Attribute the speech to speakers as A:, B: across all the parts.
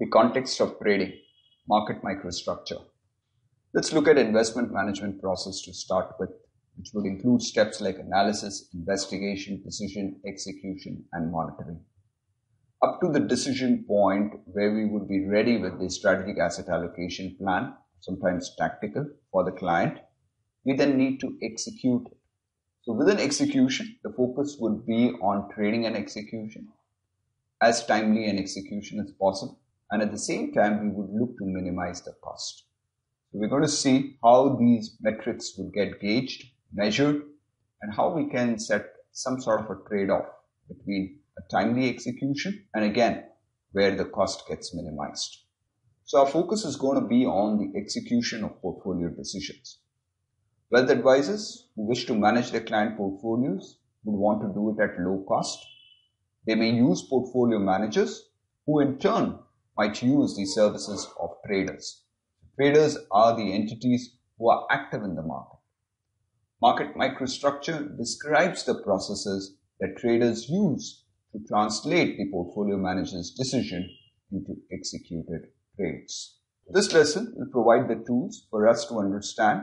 A: the context of trading, market microstructure. Let's look at investment management process to start with, which would include steps like analysis, investigation, decision, execution, and monitoring. Up to the decision point where we would be ready with the strategic asset allocation plan, sometimes tactical, for the client, we then need to execute it. So within execution, the focus would be on trading and execution, as timely an execution as possible. And at the same time, we would look to minimize the cost. So we're going to see how these metrics would get gauged, measured, and how we can set some sort of a trade-off between a timely execution and again, where the cost gets minimized. So our focus is going to be on the execution of portfolio decisions. Wealth advisors who wish to manage their client portfolios would want to do it at low cost. They may use portfolio managers who in turn might use the services of traders. Traders are the entities who are active in the market. Market microstructure describes the processes that traders use to translate the portfolio manager's decision into executed trades. This lesson will provide the tools for us to understand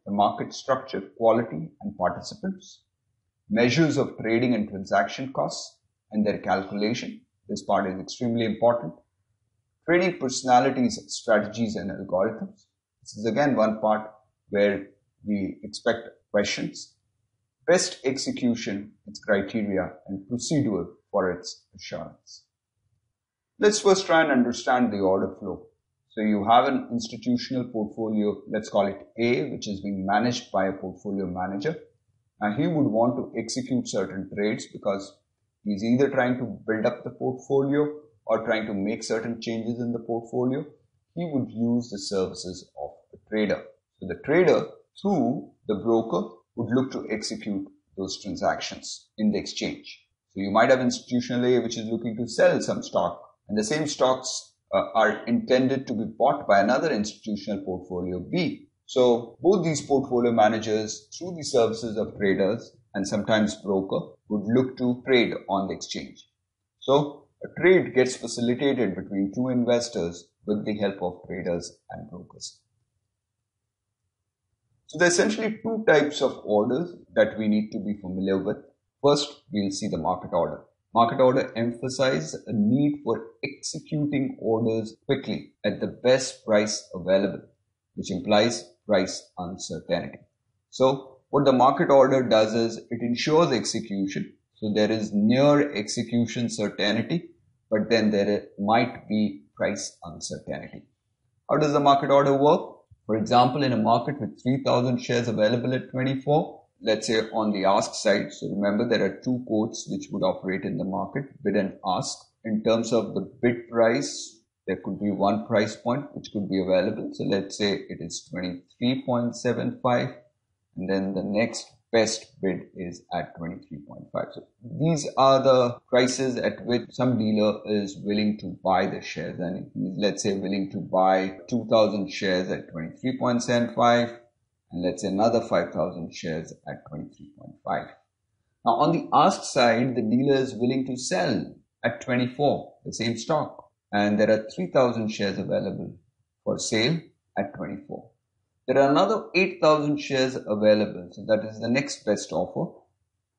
A: the market structure, quality, and participants, measures of trading and transaction costs and their calculation. This part is extremely important. Trading personalities, strategies, and algorithms. This is again one part where we expect questions. Best execution, its criteria, and procedure for its assurance. Let's first try and understand the order flow. So you have an institutional portfolio, let's call it A, which is being managed by a portfolio manager. And he would want to execute certain trades because he's either trying to build up the portfolio or trying to make certain changes in the portfolio. He would use the services of the trader. So the trader, through the broker, would look to execute those transactions in the exchange. So you might have institutional A, which is looking to sell some stock, and the same stocks are intended to be bought by another institutional portfolio B. So both these portfolio managers, through the services of traders and sometimes broker, would look to trade on the exchange. So a trade gets facilitated between two investors with the help of traders and brokers. So there are essentially two types of orders that we need to be familiar with. First, we'll see the market order. Market order emphasizes a need for executing orders quickly at the best price available, which implies price uncertainty. So what the market order does is it ensures execution. So there is near execution certainty, but then there might be price uncertainty. How does the market order work? For example, in a market with 3,000 shares available at 24, let's say on the ask side. So remember, there are two quotes which would operate in the market, bid and ask. In terms of the bid price, there could be one price point which could be available. So let's say it is 23.75, and then the next best bid is at 23.5. So these are the prices at which some dealer is willing to buy the shares, and he's, let's say, willing to buy 2,000 shares at 23.75. and let's say another 5,000 shares at 23.5. Now on the ask side, the dealer is willing to sell at 24, the same stock, and there are 3,000 shares available for sale at 24. There are another 8,000 shares available, so that is the next best offer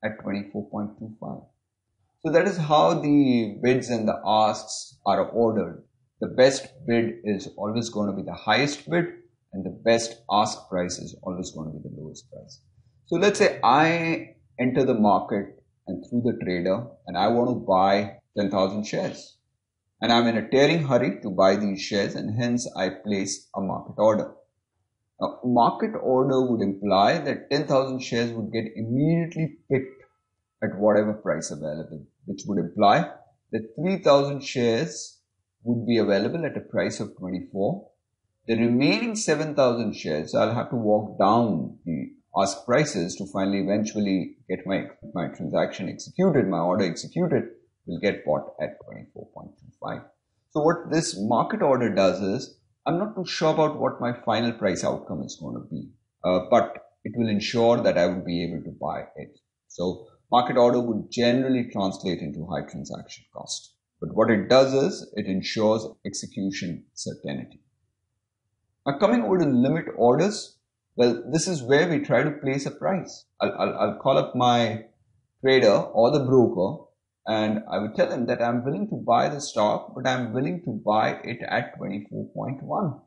A: at 24.25. So that is how the bids and the asks are ordered. The best bid is always going to be the highest bid, and the best ask price is always going to be the lowest price. So let's say I enter the market and through the trader and I want to buy 10,000 shares. And I'm in a tearing hurry to buy these shares, and hence I place a market order. Now, market order would imply that 10,000 shares would get immediately picked at whatever price available, which would imply that 3,000 shares would be available at a price of 24. The remaining 7,000 shares, I'll have to walk down the ask prices to finally eventually get my transaction executed, my order executed, will get bought at 24.25. So what this market order does is, I'm not too sure about what my final price outcome is going to be, but it will ensure that I will be able to buy it. So market order would generally translate into high transaction cost. But what it does is it ensures execution certainty. Now coming over to limit orders, well, this is where we try to place a price. I'll call up my trader or the broker and I would tell him that I'm willing to buy the stock, but I'm willing to buy it at 24.1.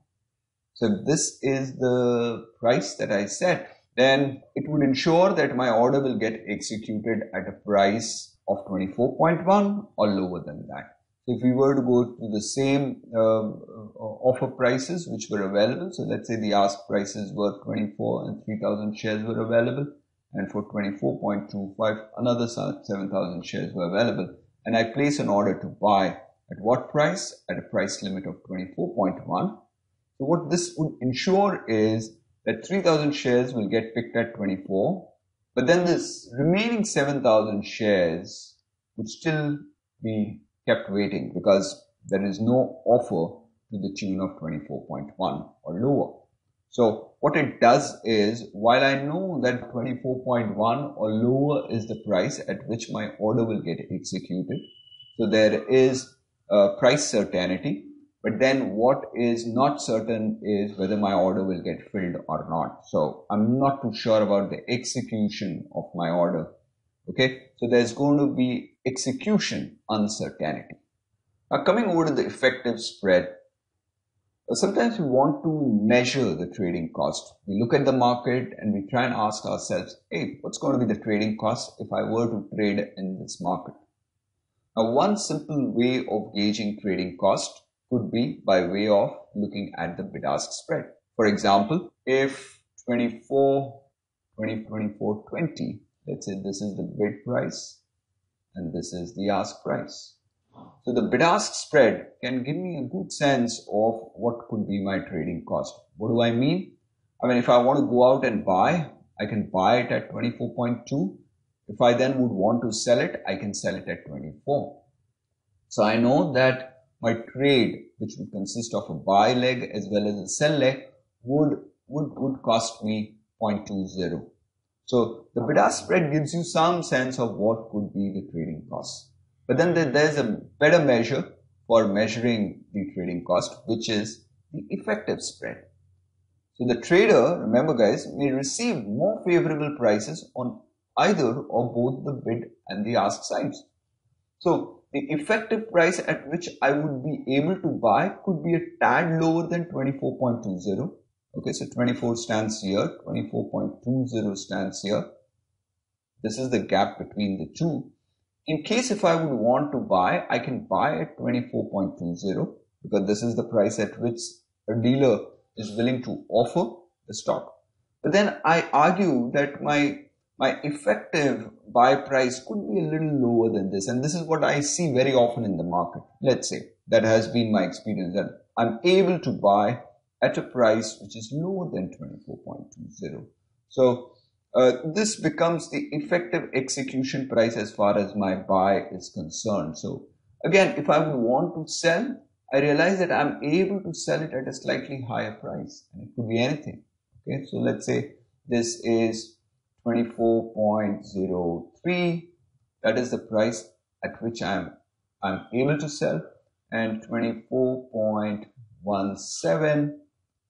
A: So if this is the price that I set, then it would ensure that my order will get executed at a price of 24.1 or lower than that. So if we were to go to the same offer prices which were available, so let's say the ask prices were 24 and 3,000 shares were available, and for 24.25 another 7,000 shares were available, and I place an order to buy at what price? At a price limit of 24.1. So what this would ensure is that 3,000 shares will get picked at 24, but then this remaining 7,000 shares would still be kept waiting because there is no offer to the tune of 24.1 or lower. So what it does is, while I know that 24.1 or lower is the price at which my order will get executed, so there is price certainty. But then what is not certain is whether my order will get filled or not. So I'm not too sure about the execution of my order. Okay, so there's going to be execution uncertainty. Now coming over to the effective spread, sometimes we want to measure the trading cost. We look at the market and we try and ask ourselves, hey, what's going to be the trading cost if I were to trade in this market? Now one simple way of gauging trading cost could be by way of looking at the bid-ask spread. For example, if 24, 20, let's say this is the bid price and this is the ask price. So the bid-ask spread can give me a good sense of what could be my trading cost. What do I mean? I mean, if I want to go out and buy, I can buy it at 24.2. If I then would want to sell it, I can sell it at 24. So I know that my trade, which would consist of a buy leg as well as a sell leg, would cost me 0.20. So the bid-ask spread gives you some sense of what could be the trading cost. But then there's a better measure for measuring the trading cost, which is the effective spread. So the trader, remember guys, may receive more favorable prices on either or both the bid and the ask sides. So the effective price at which I would be able to buy could be a tad lower than 24.20. Okay, so 24 stands here, 24.20 stands here. This is the gap between the two. In case if I would want to buy, I can buy at 24.20 because this is the price at which a dealer is willing to offer the stock. But then I argue that my effective buy price could be a little lower than this, and this is what I see very often in the market. Let's say that has been my experience, that I'm able to buy at a price which is lower than 24.20. So this becomes the effective execution price as far as my buy is concerned. So again, if I would want to sell, I realize that I'm able to sell it at a slightly higher price, and it could be anything. Okay, so let's say this is 24.03. That is the price at which I'm able to sell, and 24.17.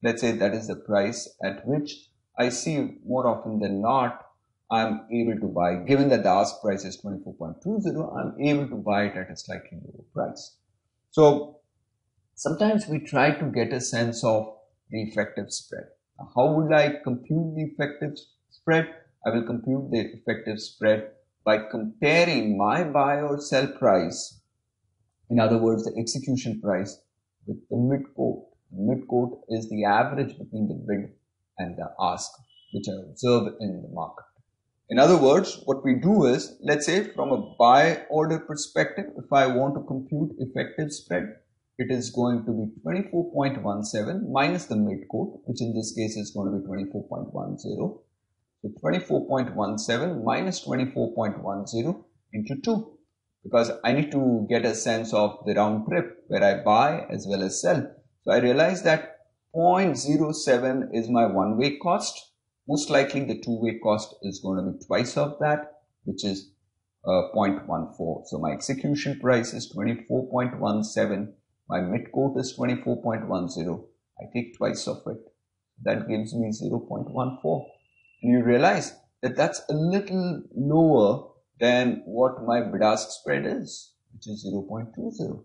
A: Let's say that is the price at which I see more often than not I'm able to buy. Given that the ask price is 24.20, I'm able to buy it at a slightly lower price. So sometimes we try to get a sense of the effective spread. Now, how would I compute the effective spread? I will compute the effective spread by comparing my buy or sell price, in other words, the execution price, with the mid-quote. The mid-quote is the average between the bid and the ask, which I observe in the market. In other words, what we do is, let's say from a buy order perspective, if I want to compute effective spread, it is going to be 24.17 minus the mid-quote, which in this case is going to be 24.10. So 24.17 minus 24.10 into 2, because I need to get a sense of the round trip where I buy as well as sell. So I realize that 0.07 is my one-way cost. Most likely the two-way cost is going to be twice of that, which is 0.14. So my execution price is 24.17. My mid quote is 24.10. I take twice of it. That gives me 0.14. And you realize that that's a little lower than what my bid-ask spread is, which is 0.20.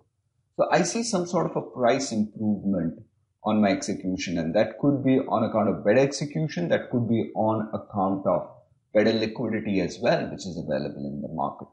A: So I see some sort of a price improvement on my execution, and that could be on account of better execution, that could be on account of better liquidity as well, which is available in the market.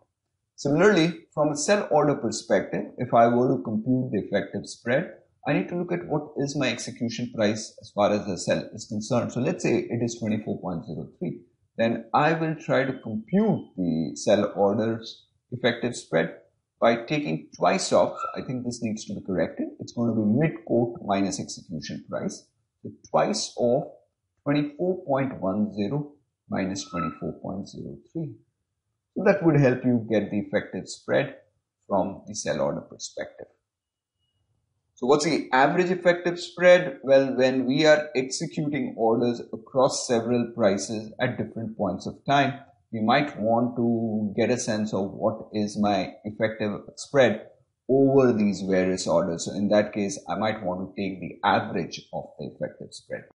A: Similarly, from a sell order perspective, if I were to compute the effective spread, I need to look at what is my execution price as far as the sell is concerned. So let's say it is 24.03. Then I will try to compute the sell orders effective spread by taking twice of, I think this needs to be corrected, it's going to be mid quote minus execution price. So twice of 24.10 minus 24.03. So that would help you get the effective spread from the sell order perspective. So what's the average effective spread? Well, when we are executing orders across several prices at different points of time, we might want to get a sense of what is my effective spread over these various orders. So in that case, I might want to take the average of the effective spread.